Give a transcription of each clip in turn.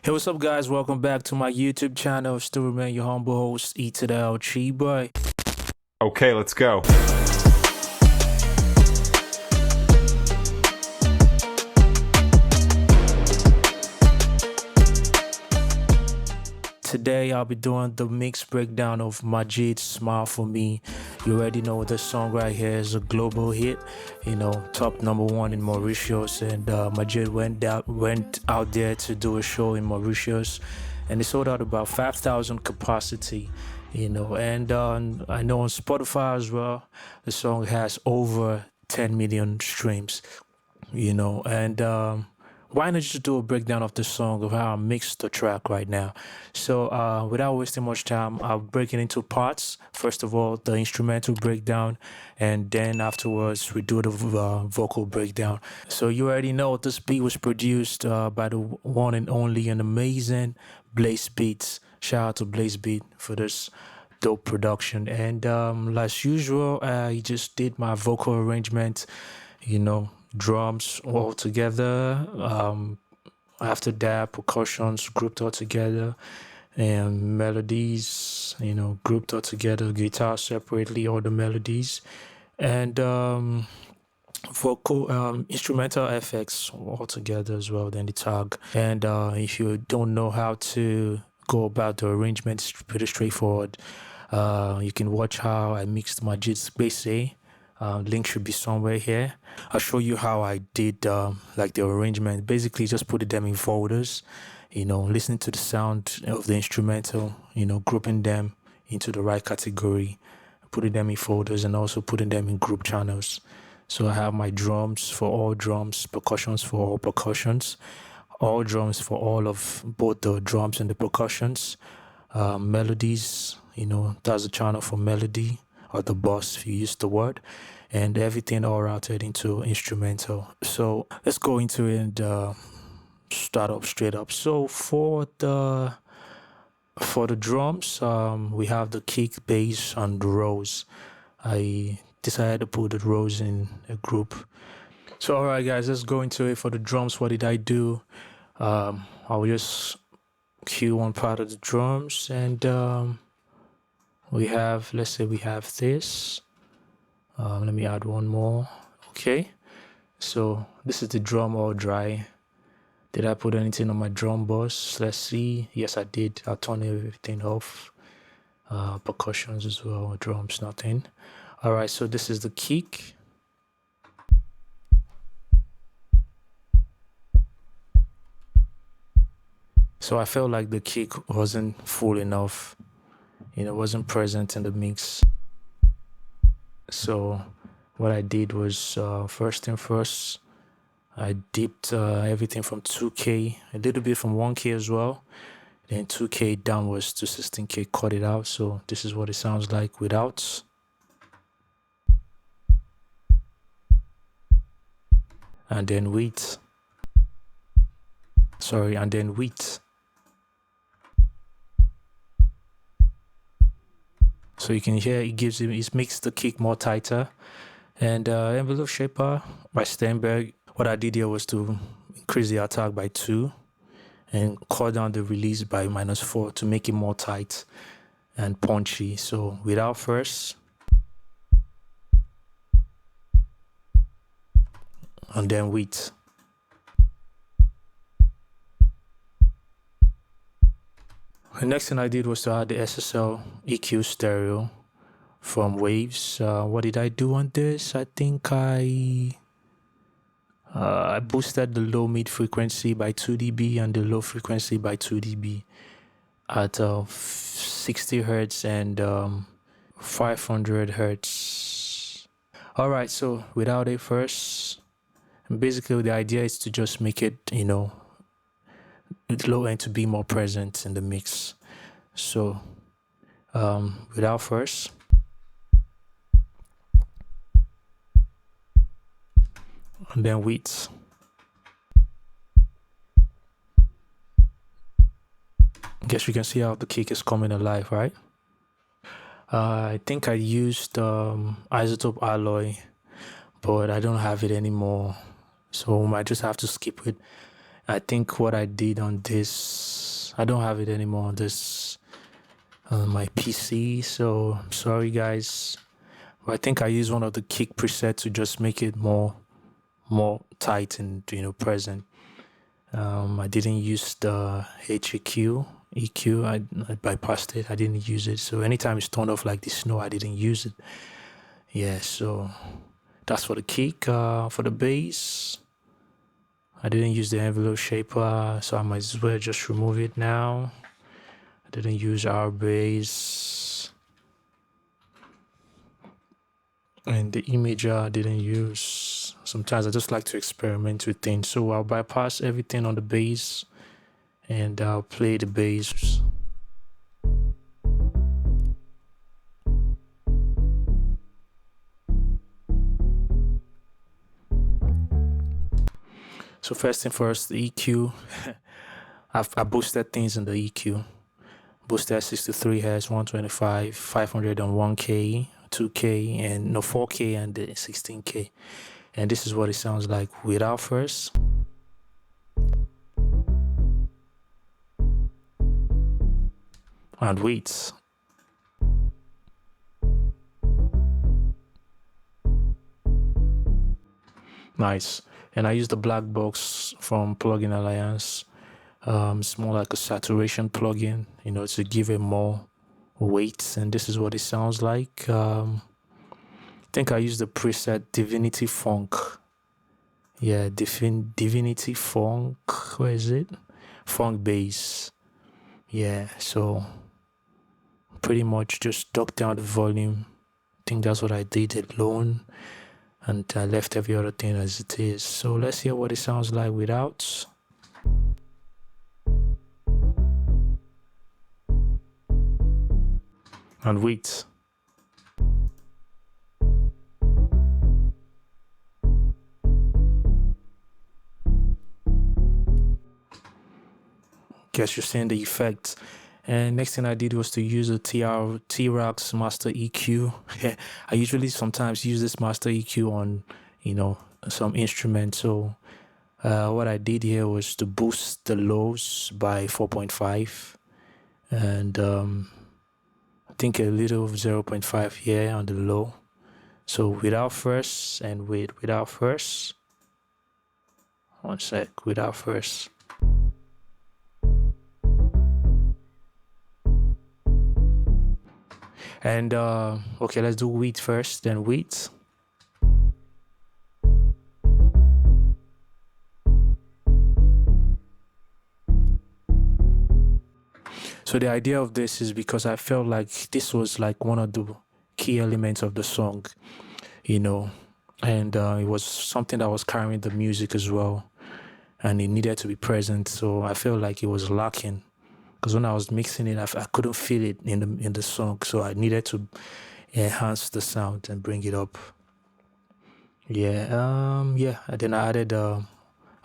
Hey, what's up, guys? Welcome back to my YouTube channel. Still remain your humble host, Untitled Chapter. Okay, let's go. Today, I'll be doing the mix breakdown of Majeed's Smile for Me. You already know this song right here is a global hit, top #1 in Mauritius. And Majeed went out there to do a show in Mauritius, and they sold out about 5,000 capacity. And I know on Spotify as well, the song has over 10 million streams. And why not just do a breakdown of the song, of how I mixed the track right now? So without wasting much time, I'll break it into parts. First of all, the instrumental breakdown, and then afterwards we do the vocal breakdown. So you already know this beat was produced by the one and only and amazing Blaze Beats. Shout out to Blaze Beat for this dope production. And as usual, he just did my vocal arrangement, drums all together. After that, percussions grouped all together, and melodies, grouped all together. Guitar separately, all the melodies, and vocal, instrumental effects all together as well. Then the tag. And if you don't know how to go about the arrangement, it's pretty straightforward. You can watch how I mixed Majeed's Space A. Link should be somewhere here. I'll show you how I did the arrangement. Basically, just put them in folders, listening to the sound of the instrumental, grouping them into the right category, putting them in folders, and also putting them in group channels. So I have my drums for all drums, percussions for all percussions, all drums for all of both the drums and the percussions, melodies, that's the channel for melody, or the bus if you use the word, and everything all routed into instrumental. So let's go into it and start up straight up. So for the drums, we have the kick, bass, and the rolls. I decided to put the rolls in a group. So all right, guys, let's go into it. For the drums, what did I do? I'll just cue one part of the drums, and let's say we have this. Let me add one more. Okay, so this is the drum all dry. Did I put anything on my drum bus? Let's see. Yes, I did. I'll turn everything off. Percussions as well, drums, nothing. All right, so this is the kick. So I felt like the kick wasn't full enough. Wasn't present in the mix. So what I did was, first thing first, I dipped everything from 2K, a little bit from 1K as well, then 2K downwards to 16K, cut it out. So this is what it sounds like without. And then with. And then with. So you can hear it makes the kick more tighter. And envelope shaper by Steinberg. What I did here was to increase the attack by 2 and cut down the release by -4 to make it more tight and punchy. So without first, and then with. The next thing I did was to add the SSL EQ stereo from Waves. What did I do on this? I think I boosted the low mid frequency by 2 dB and the low frequency by 2 dB at 60 hertz and 500 hertz. All right, so without it first, basically the idea is to just make it, the low end to be more present in the mix. So without first, and then with. Guess you can see how the kick is coming alive, right? I think I used isotope alloy, but I don't have it anymore, so I might just have to skip it. I think what I did on this I don't have it anymore on this my PC, so I'm sorry guys. But I think I used one of the kick presets to just make it more tight and present. I didn't use the EQ. I bypassed it. I didn't use it. So anytime it's turned off like the snow, I didn't use it. Yeah, so that's for the kick. For the bass, I didn't use the envelope shaper, so I might as well just remove it now. I didn't use our bass. And the imager I didn't use. Sometimes I just like to experiment with things. So I'll bypass everything on the bass and I'll play the bass. So first thing first, the EQ. I boosted things in the EQ. Boosted 63 Hz, 125, 501K, 2K, and no 4K and 16K. And this is what it sounds like without first. And wait. Nice. And I use the black box from Plugin Alliance. It's more like a saturation plugin, to give it more weight. And this is what it sounds like. I think I used the preset Divinity Funk. Yeah, Divinity Funk. Where is it? Funk bass. Yeah, so pretty much just duck down the volume. I think that's what I did alone. And I left every other thing as it is. So let's hear what it sounds like without. And wait. Guess you're seeing the effect. And next thing I did was to use a T-Rox Master EQ. I usually sometimes use this Master EQ on, some instrument. So what I did here was to boost the lows by 4.5. And I think a little of 0.5 here on the low. So without first and without first. One sec, without first. And okay, let's do wheat first, then wheat. So the idea of this is because I felt like this was like one of the key elements of the song, and it was something that was carrying the music as well, and it needed to be present. So I felt like it was lacking. Because when I was mixing it, I couldn't feel it in the song, so I needed to enhance the sound and bring it up. Yeah, and then I added a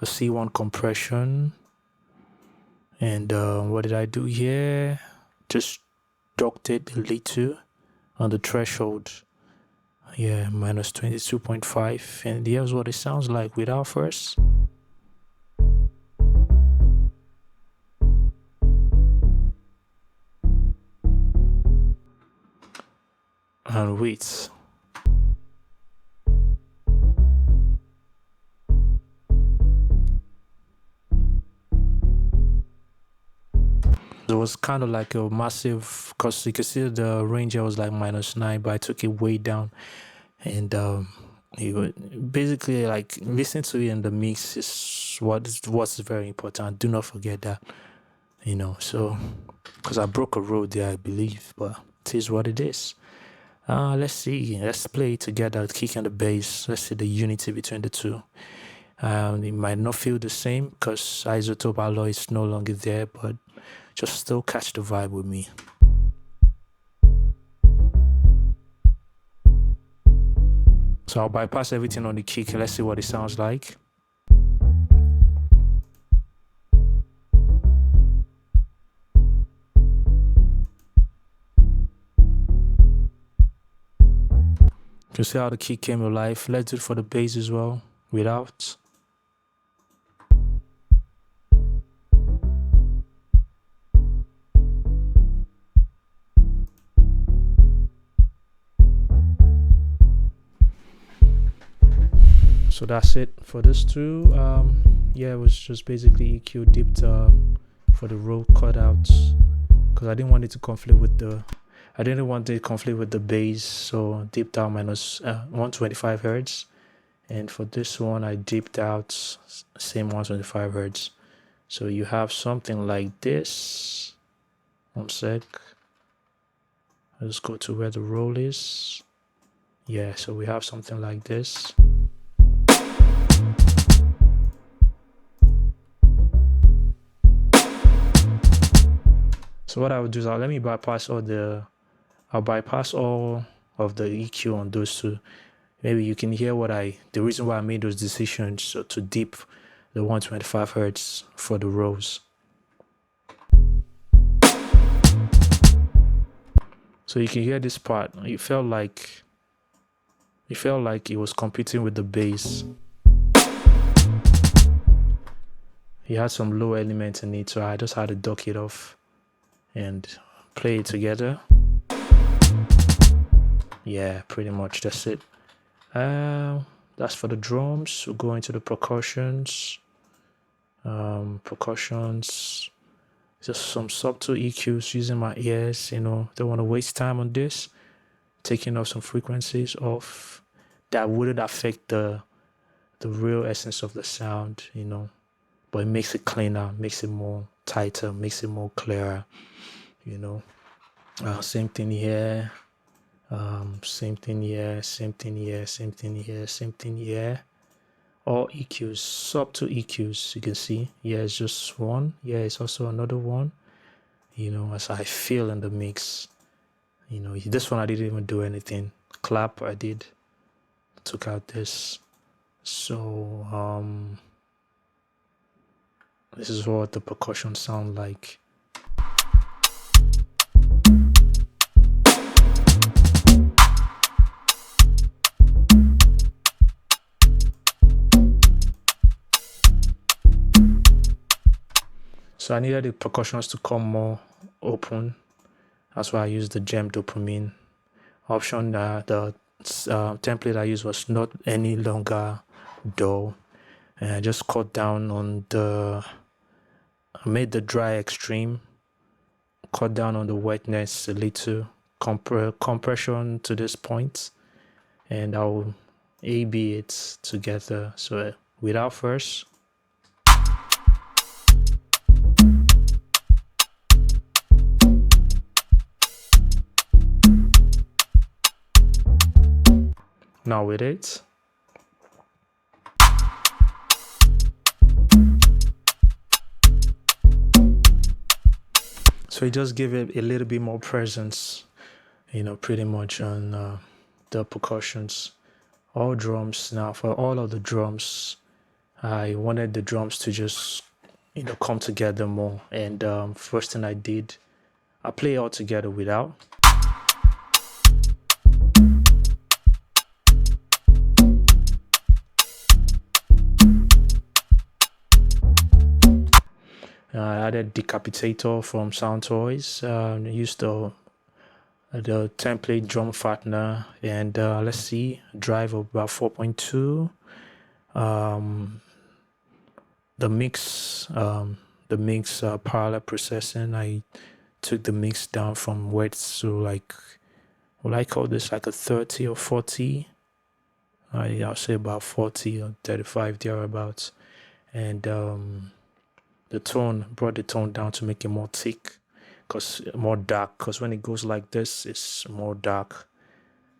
C1 compression, and what did I do here? Just docked it a little on the threshold. Yeah, minus 22.5, and here's what it sounds like without first. And wait. It was kind of like a massive, because you can see the range was like -9, but I took it way down. And basically, like, listen to it in the mix is what's very important. Do not forget that, so, because I broke a road there, I believe, but it is what it is. Let's see. Let's play it together, the kick and the bass. Let's see the unity between the two. It might not feel the same because isotope alloy is no longer there, but just still catch the vibe with me. So I'll bypass everything on the kick. Let's see what it sounds like. You see how the kick came alive. Let's do it for the bass as well, without. So that's it for this two. Yeah, it was just basically EQ dipped for the row cutouts, because I didn't want it to conflict with the bass, so dipped out minus 125 hertz. And for this one, I dipped out same 125 hertz. So you have something like this. One sec. Let's go to where the roll is. Yeah, so we have something like this. So what I would do is I'll bypass all of the EQ on those two. Maybe you can hear the reason why I made those decisions, so to dip the 125 hertz for the rows. So you can hear this part. It felt like it was competing with the bass. It had some low elements in it, so I just had to duck it off and play it together. Yeah, pretty much that's it. That's for the drums. We'll go into the percussions. Percussions, just some subtle EQs using my ears. Don't want to waste time on this. Taking off some frequencies off that wouldn't affect the real essence of the sound, but it makes it cleaner, makes it more tighter, makes it more clearer, same thing here, same thing here, same thing here, same thing here, same thing here. All EQs, subtle EQs, you can see. Yeah, it's just one. Yeah, it's also another one, as I feel in the mix. This one I didn't even do anything. Clap I did, took out this. So this is what the percussion sound like. So I needed the percussions to come more open. That's why I used the gem dopamine option. The template I used was not any longer dull. And I just cut down on I made the dry extreme, cut down on the wetness a little, compression to this point, and I'll A-B it together. So without first. Now with it. So it just gave it a little bit more presence, pretty much on the percussions. All drums. Now for all of the drums, I wanted the drums to just, come together more. And first thing I did, I play all together without. I added Decapitator from Sound Toys. Used the template drum fattener, and let's see, drive of about 4.2. The mix parallel processing. I took the mix down from weights to I call this like a 30 or 40. I'll say about 40 or 35 thereabouts, and brought the tone down to make it more thick, more dark, because when it goes like this it's more dark,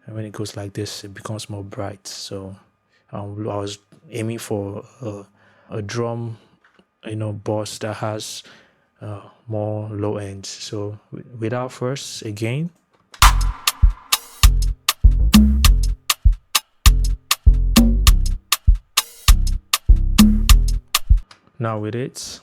and when it goes like this it becomes more bright. So I was aiming for a drum boss that has more low ends. So without first again. Now with it.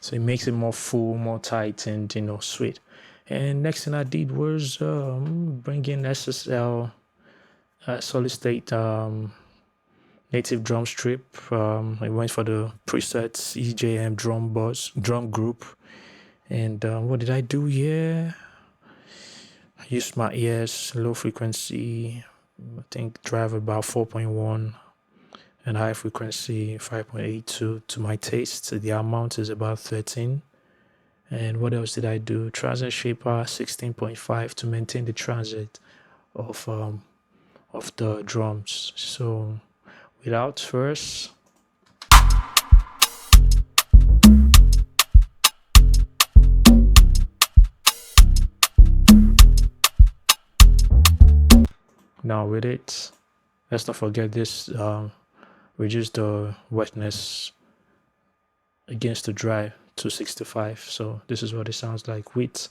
So it makes it more full, more tight, and sweet. And next thing I did was bring in SSL, solid state native drum strip. I went for the presets EJM drum group. And what did I do here? I used my ears, low frequency, I think drive about 4.1 and high frequency 5.82 to my taste. The amount is about 13. And what else did I do? Transit shaper 16.5 to maintain the transit of the drums. So without first. Now with it, let's not forget this, reduce the wetness against the dry to 65. So this is what it sounds like with.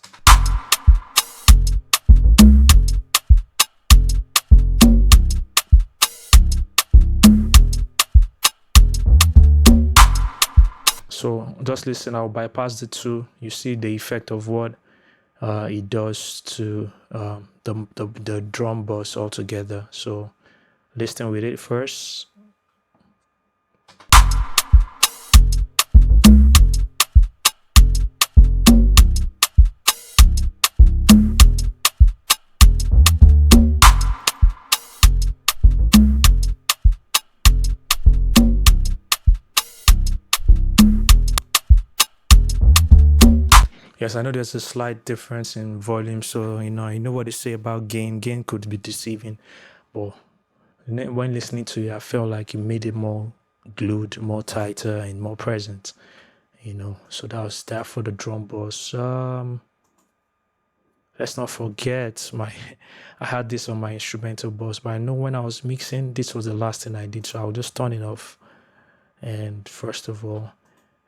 So just listen, I'll bypass the two. You see the effect of what it does to the drum bus altogether. So listen with it first. Yes, I know there's a slight difference in volume, so you know what they say about gain. Gain could be deceiving, but when listening to it, I felt like it made it more glued, more tighter, and more present. So that was that for the drum boss. Let's not forget I had this on my instrumental boss, but I know when I was mixing, this was the last thing I did, so I'll just turn it off. And first of all.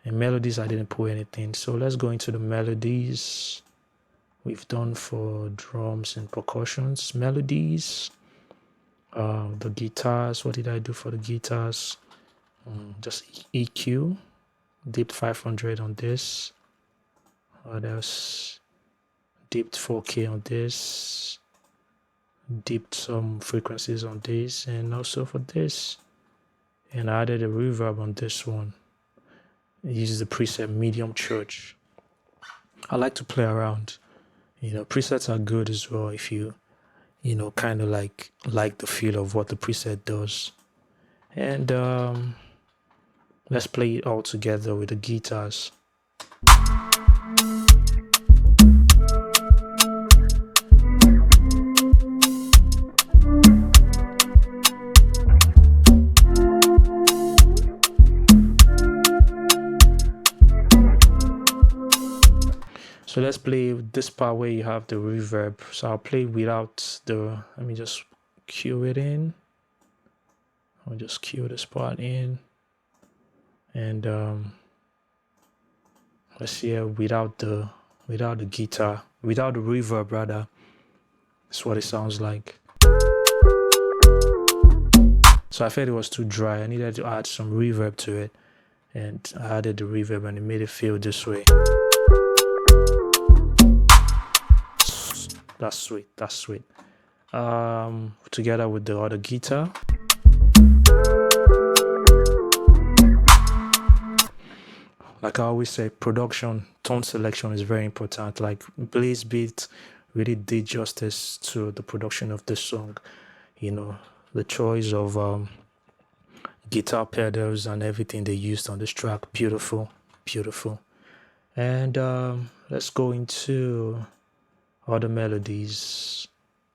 And melodies, I didn't put anything. So let's go into the melodies we've done for drums and percussions. Melodies, the guitars. What did I do for the guitars? Just EQ, dipped 500 on this. What else? Dipped 4K on this. Dipped some frequencies on this, and also for this. And I added a reverb on this one. It uses the preset medium church. I like to play around. Presets are good as well if you kind of like the feel of what the preset does. And let's play it all together with the guitars. So let's play this part where you have the reverb. So I'll play without the, let me just cue it in. I'll just cue this part in. And let's see here without the guitar, without the reverb rather. That's what it sounds like. So I felt it was too dry. I needed to add some reverb to it. And I added the reverb and it made it feel this way. That's sweet. Together with the other guitar. Like I always say, production, tone selection is very important. Like Blaze Beat really did justice to the production of this song. The choice of guitar pedals and everything they used on this track, beautiful. And let's go into other melodies.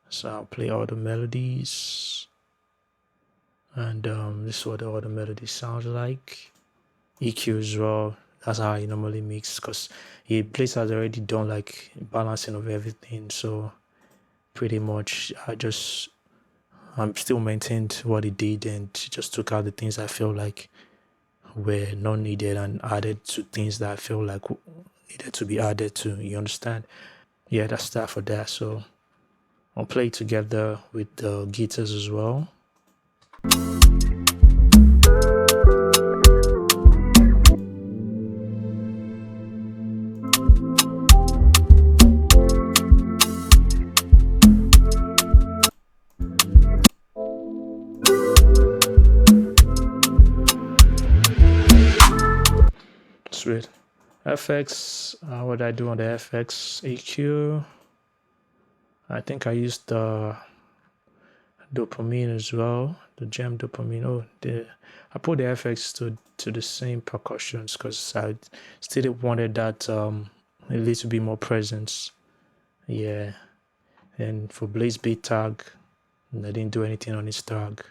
So I'll play all the melodies, and this is what the other melody sounds like. EQ as well. That's how I normally mix, because Blaze has already done like balancing of everything. So pretty much I'm still maintained what he did and just took out the things I feel like were not needed and added to things that I feel like needed to be added to. You understand? Yeah, that's that for that. So I'll play together with the guitars as well. Sweet. FX, what did I do on the FX? EQ. I think I used the dopamine as well, the jam dopamine. I put the FX to the same percussions because I still wanted that a little bit more presence. Yeah. And for Blaze beat tag, I didn't do anything on his tag.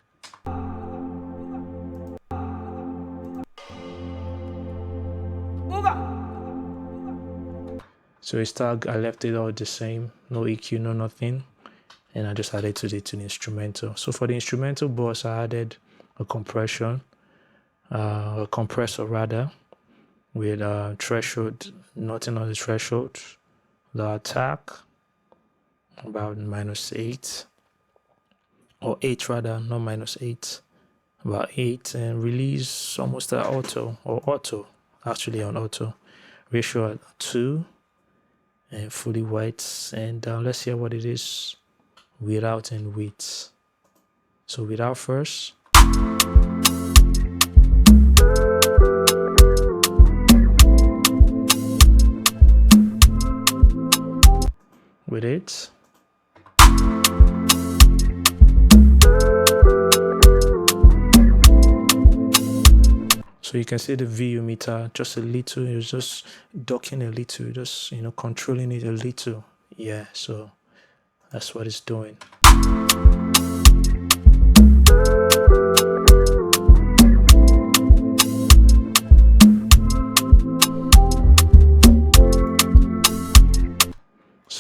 So his tag, I left it all the same, no EQ, no nothing, and I just added to the instrumental. So for the instrumental boss, I added a compressor rather, with threshold, nothing on the threshold, the attack about -8 or 8 rather, not -8, about 8, and release almost at auto, actually on auto, ratio at 2. And fully white, and let's hear what it is without and with. So without first, with it, so you can see the VU meter just a little. It's just docking a little, just controlling it a little. Yeah, so that's what it's doing.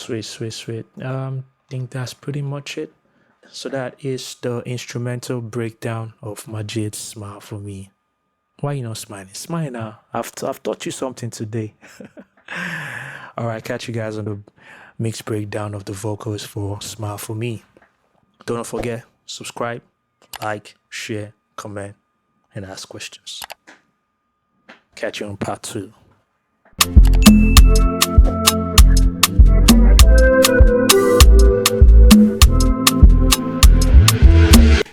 Sweet. Think that's pretty much it. So that is the instrumental breakdown of Majeed's Smile for Me. Why are you not smiling? Smile now. I've taught you something today. All right, catch you guys on the mixed breakdown of the vocals for Smile for Me. Don't forget, subscribe, like, share, comment, and ask questions. Catch you on part 2.